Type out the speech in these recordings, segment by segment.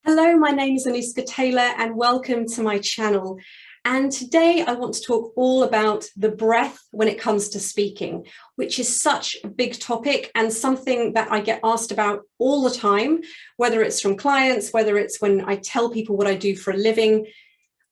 Hello, my name is Anuska Taylor and welcome to my channel. And today I want to talk all about the breath when it comes to speaking, which is such a big topic and something that I get asked about all the time, whether it's from clients, whether it's when I tell people what I do for a living.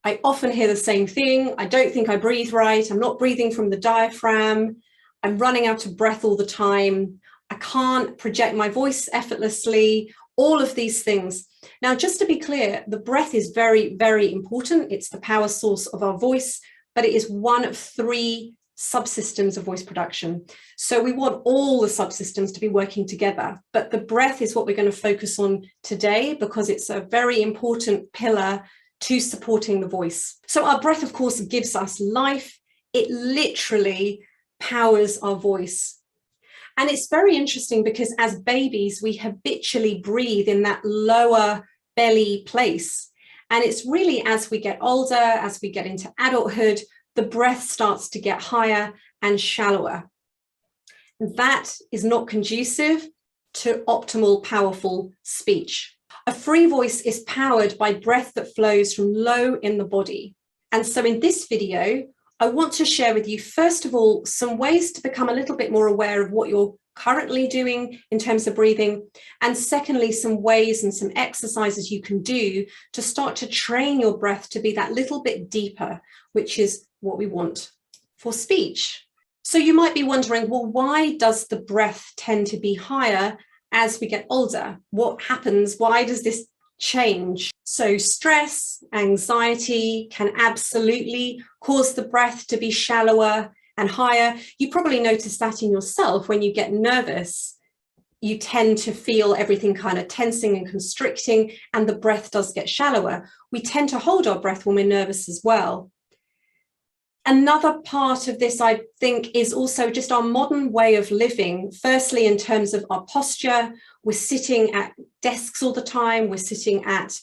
I often hear the same thing. I don't think I breathe right. I'm not breathing from the diaphragm. I'm running out of breath all the time. I can't project my voice effortlessly, all of these things. Now, just to be clear, the breath is very, very important. It's the power source of our voice, but it is one of three subsystems of voice production. So we want all the subsystems to be working together, but the breath is what we're going to focus on today because it's a very important pillar to supporting the voice. So our breath, of course, gives us life. It literally powers our voice. And it's very interesting because as babies, we habitually breathe in that lower belly place. And it's really as we get older, as we get into adulthood, the breath starts to get higher and shallower. That is not conducive to optimal, powerful speech. A free voice is powered by breath that flows from low in the body. And so in this video, I want to share with you, first of all, some ways to become a little bit more aware of what you're currently doing in terms of breathing. And secondly, some ways and some exercises you can do to start to train your breath to be that little bit deeper, which is what we want for speech. So you might be wondering, well, why does the breath tend to be higher as we get older? What happens? Why does this change? So stress, anxiety can absolutely cause the breath to be shallower and higher. You probably notice that in yourself. When you get nervous, you tend to feel everything kind of tensing and constricting, and the breath does get shallower. We tend to hold our breath when we're nervous as well. Another part of this, I think, is also just our modern way of living. Firstly, in terms of our posture, we're sitting at desks all the time, we're sitting at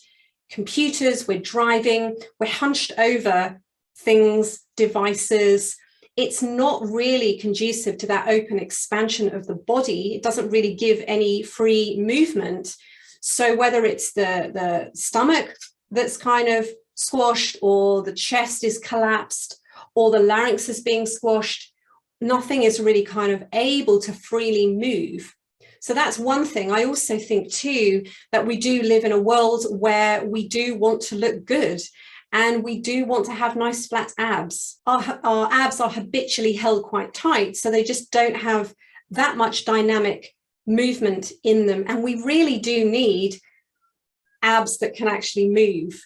computers, we're driving, we're hunched over things, devices. It's not really conducive to that open expansion of the body. It doesn't really give any free movement. So whether it's the stomach that's kind of squashed, or the chest is collapsed, or the larynx is being squashed, nothing is really kind of able to freely move. So that's one thing. I also think too that we do live in a world where we do want to look good and we do want to have nice flat abs. Our abs are habitually held quite tight, so they just don't have that much dynamic movement in them. And we really do need abs that can actually move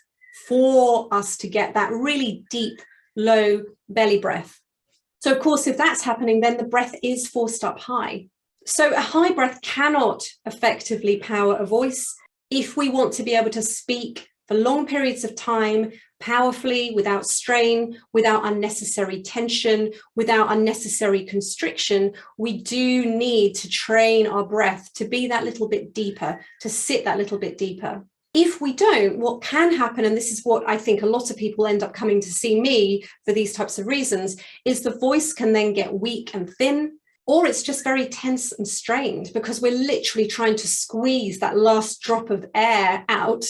for us to get that really deep, low belly breath. So of course, if that's happening, then the breath is forced up high. So a high breath cannot effectively power a voice. If we want to be able to speak for long periods of time, powerfully, without strain, without unnecessary tension, without unnecessary constriction, we do need to train our breath to be that little bit deeper, to sit that little bit deeper. If we don't, what can happen, and this is what I think a lot of people end up coming to see me for these types of reasons, is the voice can then get weak and thin, or it's just very tense and strained because we're literally trying to squeeze that last drop of air out.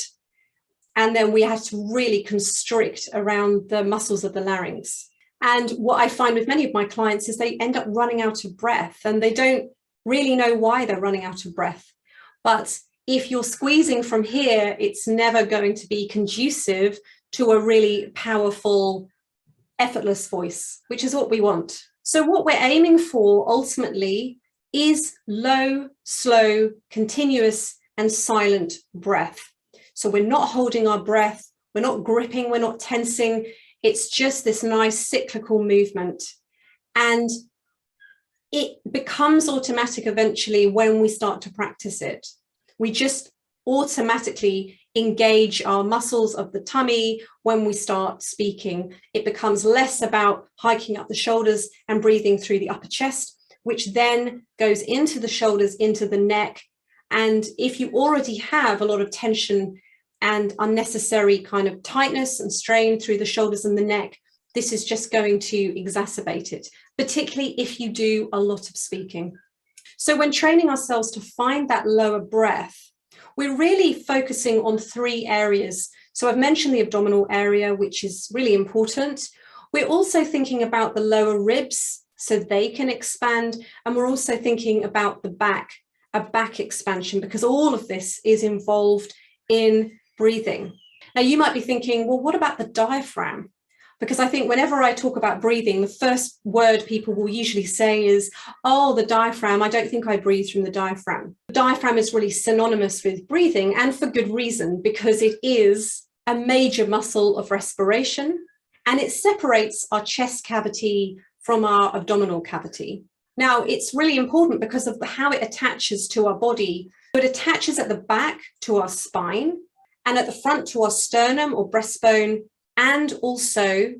And then we have to really constrict around the muscles of the larynx. And what I find with many of my clients is they end up running out of breath and they don't really know why they're running out of breath. But if you're squeezing from here, it's never going to be conducive to a really powerful, effortless voice, which is what we want. So what we're aiming for ultimately is low, slow, continuous, and silent breath. So we're not holding our breath, we're not gripping, we're not tensing. It's just this nice cyclical movement. And it becomes automatic eventually when we start to practice it. We just automatically engage our muscles of the tummy when we start speaking. It becomes less about hiking up the shoulders and breathing through the upper chest, which then goes into the shoulders, into the neck. And if you already have a lot of tension and unnecessary kind of tightness and strain through the shoulders and the neck, this is just going to exacerbate it, particularly if you do a lot of speaking. So when training ourselves to find that lower breath, we're really focusing on 3 areas. So I've mentioned the abdominal area, which is really important. We're also thinking about the lower ribs so they can expand. And we're also thinking about the back, a back expansion, because all of this is involved in breathing. Now you might be thinking, well, what about the diaphragm? Because I think whenever I talk about breathing, the first word people will usually say is, oh, the diaphragm, I don't think I breathe from the diaphragm. The diaphragm is really synonymous with breathing, and for good reason, because it is a major muscle of respiration, and it separates our chest cavity from our abdominal cavity. Now, it's really important because of how it attaches to our body. It attaches at the back to our spine, and at the front to our sternum or breastbone, and also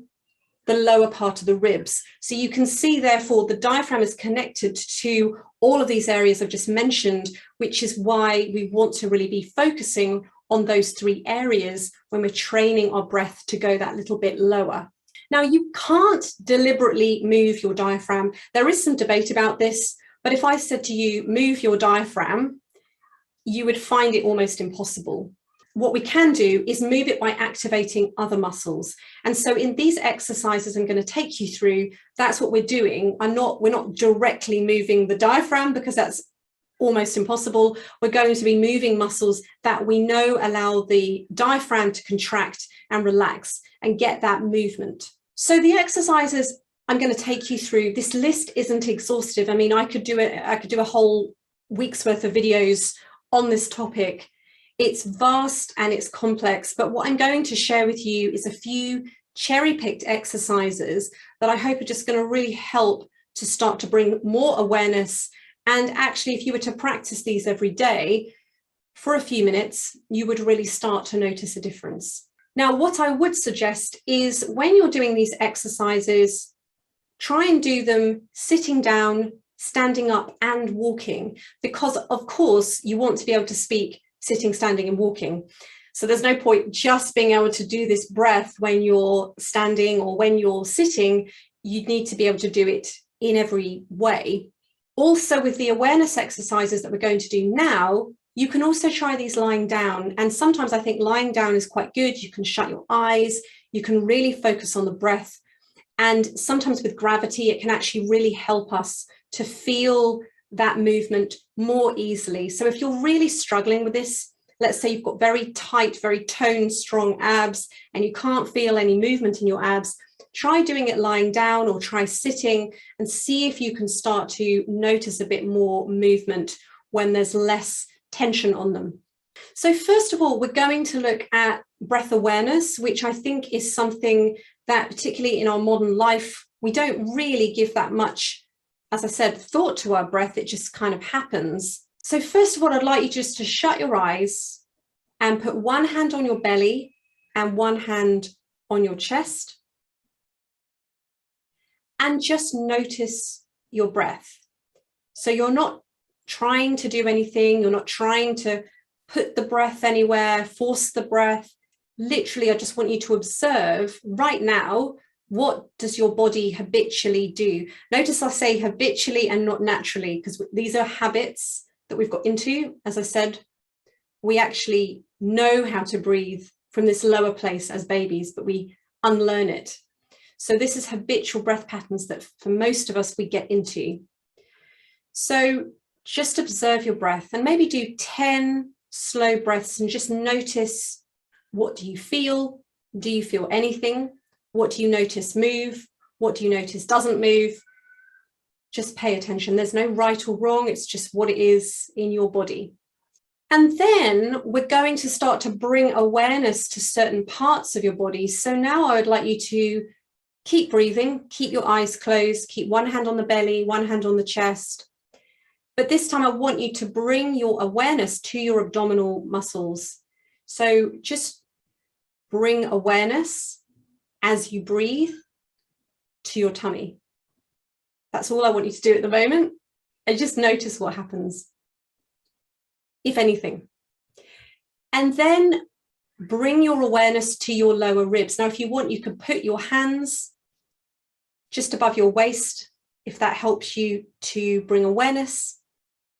the lower part of the ribs. So you can see, therefore, the diaphragm is connected to all of these areas I've just mentioned, which is why we want to really be focusing on those 3 areas when we're training our breath to go that little bit lower. Now, you can't deliberately move your diaphragm. There is some debate about this, but if I said to you, move your diaphragm, you would find it almost impossible. What we can do is move it by activating other muscles. And so in these exercises I'm going to take you through, that's what we're doing. We're not directly moving the diaphragm because that's almost impossible. We're going to be moving muscles that we know allow the diaphragm to contract and relax and get that movement. So the exercises I'm going to take you through, this list isn't exhaustive. I mean, I could do a whole week's worth of videos on this topic. It's vast and it's complex, but what I'm going to share with you is a few cherry-picked exercises that I hope are just going to really help to start to bring more awareness. And actually, if you were to practice these every day for a few minutes, you would really start to notice a difference. Now, what I would suggest is when you're doing these exercises, try and do them sitting down, standing up and walking, because of course you want to be able to speak sitting, standing and walking. So there's no point just being able to do this breath when you're standing or when you're sitting. You need to be able to do it in every way. Also, with the awareness exercises that we're going to do now, you can also try these lying down. And sometimes I think lying down is quite good. You can shut your eyes, you can really focus on the breath. And sometimes with gravity, it can actually really help us to feel that movement more easily. So if you're really struggling with this, let's say you've got very tight, very toned, strong abs, and you can't feel any movement in your abs, try doing it lying down or try sitting and see if you can start to notice a bit more movement when there's less tension on them. So first of all, we're going to look at breath awareness, which I think is something that particularly in our modern life, we don't really give that much, as I said, thought to our breath. It just kind of happens. So first of all, I'd like you just to shut your eyes and put one hand on your belly and one hand on your chest. And just notice your breath. So you're not trying to do anything. You're not trying to put the breath anywhere, force the breath. Literally, I just want you to observe right now, what does your body habitually do? Notice I say habitually and not naturally, because these are habits that we've got into. As I said, we actually know how to breathe from this lower place as babies, but we unlearn it. So this is habitual breath patterns that for most of us we get into. So just observe your breath and maybe do 10 slow breaths and just notice, what do you feel? Do you feel anything? What do you notice move? What do you notice doesn't move? Just pay attention. There's no right or wrong. It's just what it is in your body. And then we're going to start to bring awareness to certain parts of your body. So now I would like you to keep breathing, keep your eyes closed, keep one hand on the belly, one hand on the chest. But this time I want you to bring your awareness to your abdominal muscles. So just bring awareness as you breathe to your tummy. That's all I want you to do at the moment. And just notice what happens, if anything. And then bring your awareness to your lower ribs. Now, if you want, you can put your hands just above your waist, if that helps you to bring awareness.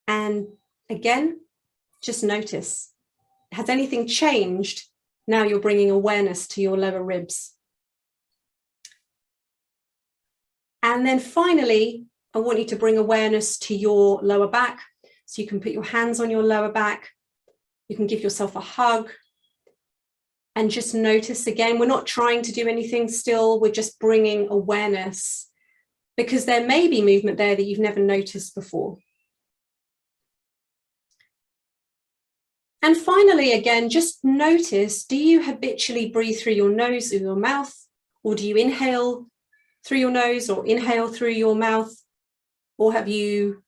And again, just notice. has anything changed? Now you're bringing awareness to your lower ribs. And then finally, I want you to bring awareness to your lower back. So you can put your hands on your lower back. You can give yourself a hug. And just notice again, we're not trying to do anything still, we're just bringing awareness, because there may be movement there that you've never noticed before. And finally, again, just notice, do you habitually breathe through your nose or your mouth, or do you inhale through your nose or inhale through your mouth, or have you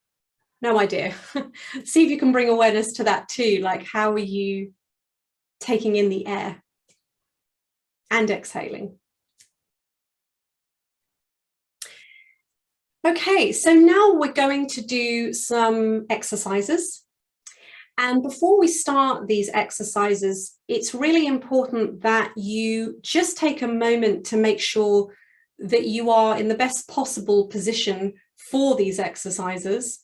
no idea? See if you can bring awareness to that too, like how are you taking in the air and exhaling? Okay, so now we're going to do some exercises. And before we start these exercises, it's really important that you just take a moment to make sure that you are in the best possible position for these exercises.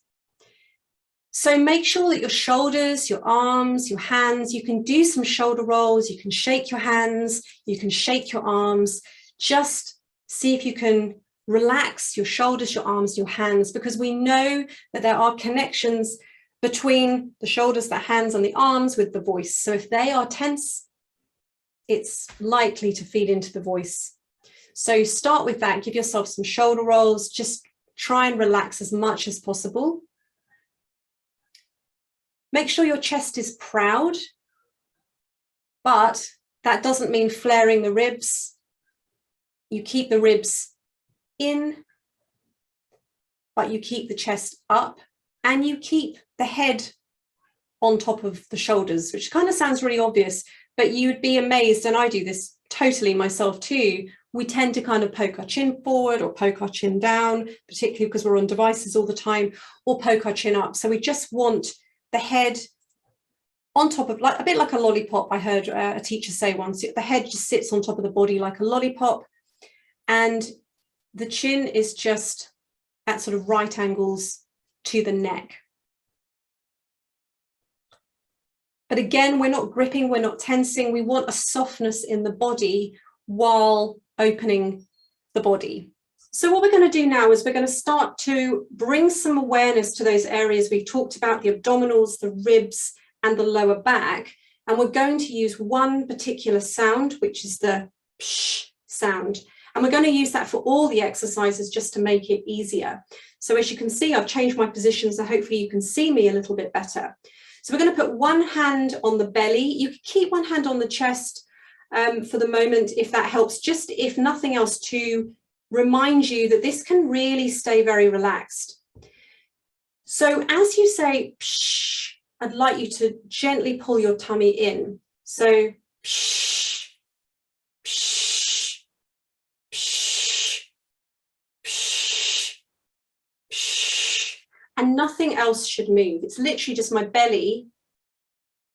So make sure that your shoulders, your arms, your hands, you can do some shoulder rolls, you can shake your hands, you can shake your arms. Just see if you can relax your shoulders, your arms, your hands, because we know that there are connections between the shoulders, the hands, and the arms with the voice. So if they are tense, it's likely to feed into the voice. So start with that, give yourself some shoulder rolls, just try and relax as much as possible. Make sure your chest is proud, but that doesn't mean flaring the ribs. You keep the ribs in, but you keep the chest up, and you keep the head on top of the shoulders, which kind of sounds really obvious, but you'd be amazed, and I do this totally myself too. We tend to kind of poke our chin forward or poke our chin down, particularly because we're on devices all the time, or poke our chin up. So we just want the head on top of, like a bit like a lollipop. I heard a teacher say once, the head just sits on top of the body like a lollipop, and the chin is just at sort of right angles to the neck. But again, we're not gripping, we're not tensing. We want a softness in the body while opening the body. So what we're going to do now is we're going to start to bring some awareness to those areas we've talked about, the abdominals, the ribs, and the lower back. And we're going to use one particular sound, which is the psh sound. And we're going to use that for all the exercises just to make it easier. So as you can see, I've changed my position, so hopefully you can see me a little bit better. So we're going to put one hand on the belly. You can keep one hand on the chest for the moment, if that helps, just if nothing else, to remind you that this can really stay very relaxed. So as you say, psh, I'd like you to gently pull your tummy in. So psh, psh, psh, psh, psh, and nothing else should move. It's literally just my belly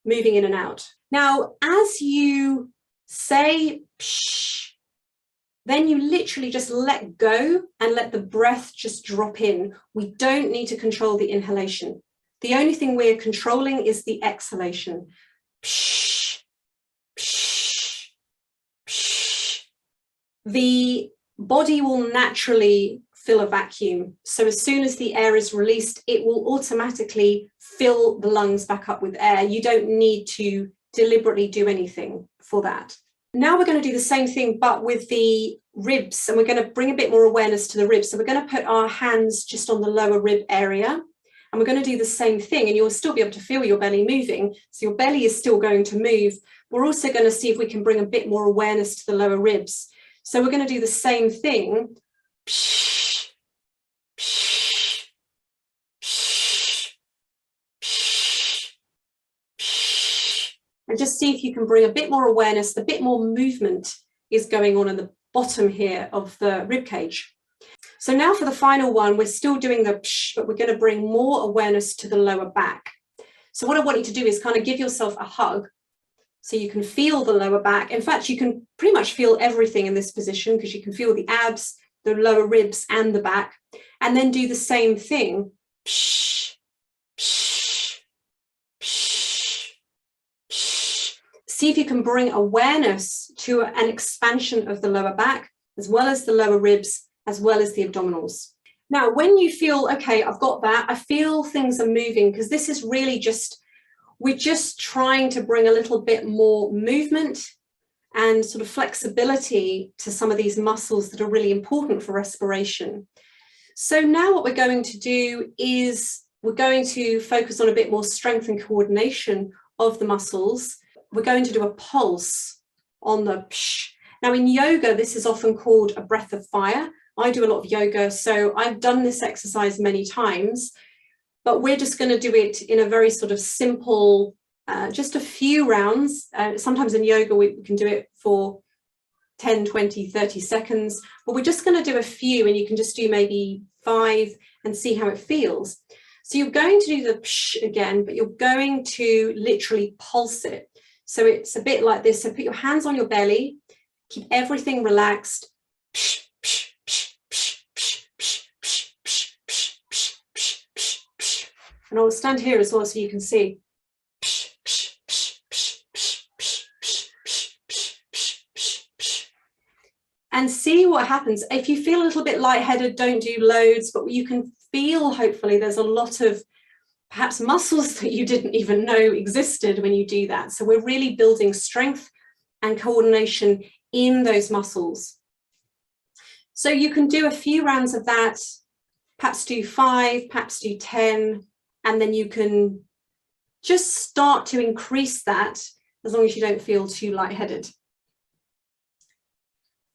moving in and out. Now, as you say psh, then you literally just let go and let the breath just drop in. We don't need to control the inhalation. The only thing we're controlling is the exhalation. Psh, psh, psh. The body will naturally fill a vacuum. So as soon as the air is released, it will automatically fill the lungs back up with air. You don't need to deliberately do anything for that. Now we're going to do the same thing, but with the ribs, and we're going to bring a bit more awareness to the ribs. So we're going to put our hands just on the lower rib area, and we're going to do the same thing, and you'll still be able to feel your belly moving. So your belly is still going to move. We're also going to see if we can bring a bit more awareness to the lower ribs. So we're going to do the same thing. Psh, psh, psh, psh, psh. And just see if you can bring a bit more awareness, a bit more movement is going on in the bottom here of the rib cage. So now for the final one, we're still doing the psh, but we're going to bring more awareness to the lower back. So what I want you to do is kind of give yourself a hug so you can feel the lower back. In fact, you can pretty much feel everything in this position because you can feel the abs, the lower ribs, and the back. And then do the same thing. Psh, psh, psh, psh. See if you can bring awareness to an expansion of the lower back, as well as the lower ribs, as well as the abdominals. Now, when you feel, okay, I've got that, I feel things are moving, because this is really just, we're just trying to bring a little bit more movement and sort of flexibility to some of these muscles that are really important for respiration. So now what we're going to do is we're going to focus on a bit more strength and coordination of the muscles. We're going to do a pulse on the psh. Now in yoga, this is often called a breath of fire. I do a lot of yoga, so I've done this exercise many times, but we're just going to do it in a very sort of simple, just a few rounds. Sometimes in yoga, we can do it for 10, 20, 30 seconds, but we're just going to do a few, and you can just do maybe 5 and see how it feels. So you're going to do the psh again, but you're going to literally pulse it. So it's a bit like this. So put your hands on your belly, keep everything relaxed. Psh, psh, psh, psh, psh, psh, psh, psh, psh, psh, psh, psh, psh. And I'll stand here as well so you can see. Psh, psh, psh, psh, psh, psh, psh, psh, psh, psh, psh, psh. And see what happens. If you feel a little bit lightheaded, don't do loads, but you can feel, hopefully, there's a lot of perhaps muscles that you didn't even know existed when you do that. So we're really building strength and coordination in those muscles. So you can do a few rounds of that, perhaps do 5, perhaps do 10, and then you can just start to increase that as long as you don't feel too lightheaded.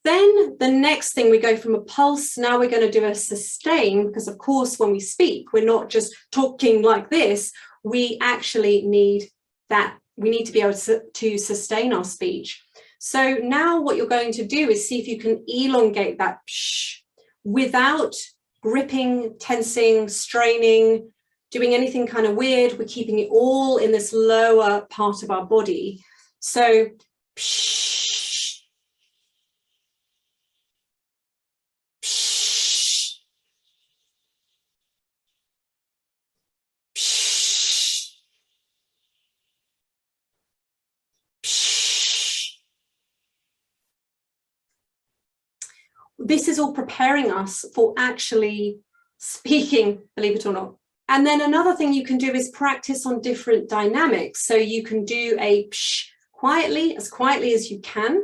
Then the next thing, we go from a pulse. Now we're going to do a sustain, because of course when we speak, we're not just talking like this. We actually need that. We need to be able to sustain our speech. So now what you're going to do is see if you can elongate that psh without gripping, tensing, straining, doing anything kind of weird. We're keeping it all in this lower part of our body. So psh. This is all preparing us for actually speaking, believe it or not. And then another thing you can do is practice on different dynamics. So you can do a psh quietly as you can.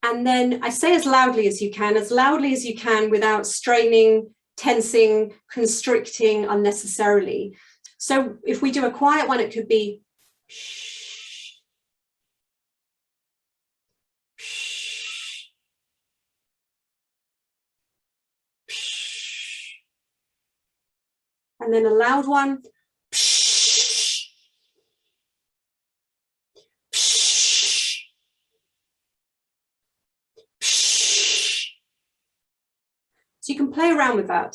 And then I say as loudly as you can without straining, tensing, constricting unnecessarily. So if we do a quiet one, it could be psh. And then a loud one. Psh, psh, psh. So you can play around with that.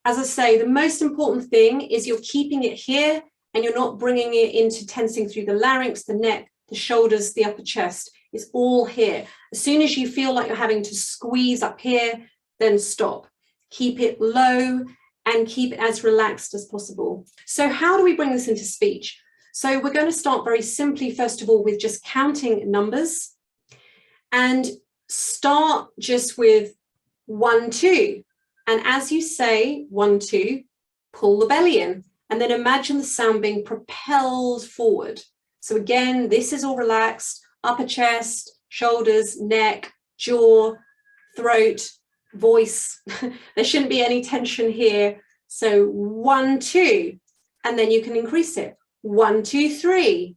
As I say, the most important thing is you're keeping it here and you're not bringing it into tensing through the larynx, the neck, the shoulders, the upper chest. It's all here. As soon as you feel like you're having to squeeze up here, then stop. Keep it low and keep it as relaxed as possible. So how do we bring this into speech? So we're going to start very simply, first of all, with just counting numbers, and start just with 1, 2. And as you say 1, 2, pull the belly in, and then imagine the sound being propelled forward. So again, this is all relaxed, upper chest, shoulders, neck, jaw, throat, voice. There shouldn't be any tension here. So 1, 2, and then you can increase it. 1, 2, 3,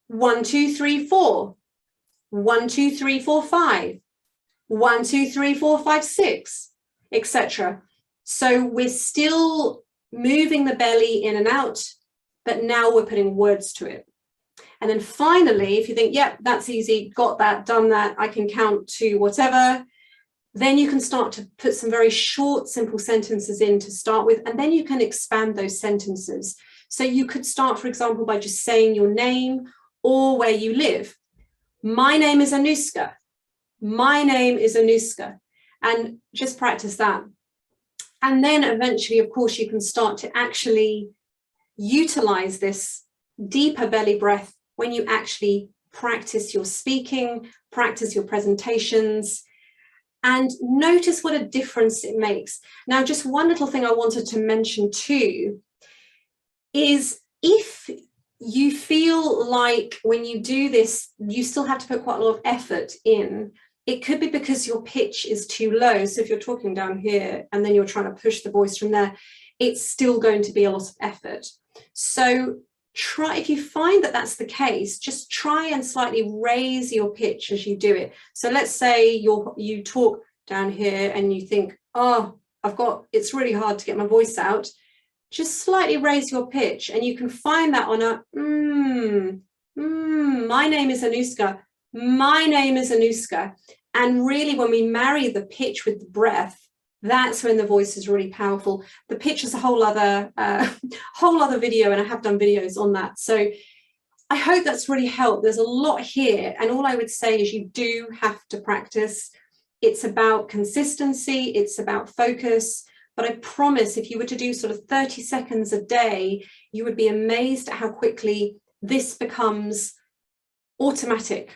1, 2, 3, 4, 1, 2, 3, 4, 5, 1, 2, 3, 4, 5, 6, etc. So we're still moving the belly in and out, but now we're putting words to it. And then finally, if you think, yep, that's easy, got that, done that, I can count to whatever, then you can start to put some very short, simple sentences in to start with, and then you can expand those sentences. So you could start, for example, by just saying your name or where you live. My name is Anuska. My name is Anuska. And just practice that. And then eventually, of course, you can start to actually utilize this deeper belly breath when you actually practice your speaking, practice your presentations, and notice what a difference it makes. Now, just one little thing I wanted to mention too is if you feel like when you do this, you still have to put quite a lot of effort in, it could be because your pitch is too low. So if you're talking down here and then you're trying to push the voice from there, it's still going to be a lot of effort. So try, if you find that that's the case, just try and slightly raise your pitch as you do it. So let's say you talk down here and you think, oh, it's really hard to get my voice out. Just slightly raise your pitch, and you can find that on a my name is Anuska. My name is Anuska. And really, when we marry the pitch with the breath, that's when the voice is really powerful. The pitch is a whole other video, and I have done videos on that. So I hope that's really helped. There's a lot here, and all I would say is you do have to practice. It's about consistency, it's about focus, but I promise if you were to do sort of 30 seconds a day, you would be amazed at how quickly this becomes automatic,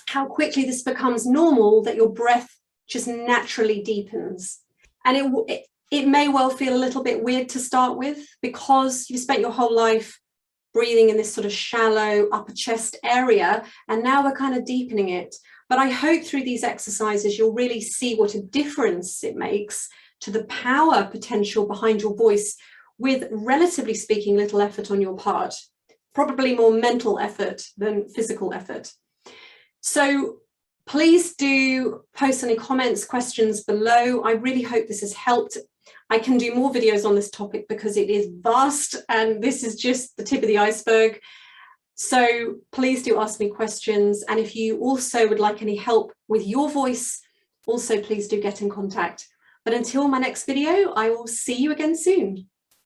how quickly this becomes normal, that your breath just naturally deepens. And it may well feel a little bit weird to start with because you've spent your whole life breathing in this sort of shallow upper chest area, and now we're kind of deepening it. But I hope through these exercises, you'll really see what a difference it makes to the power potential behind your voice with, relatively speaking, little effort on your part, probably more mental effort than physical effort. So please do post any comments, questions below. I really hope this has helped. I can do more videos on this topic because it is vast, and this is just the tip of the iceberg. So please do ask me questions. And if you also would like any help with your voice, also please do get in contact. But until my next video, I will see you again soon.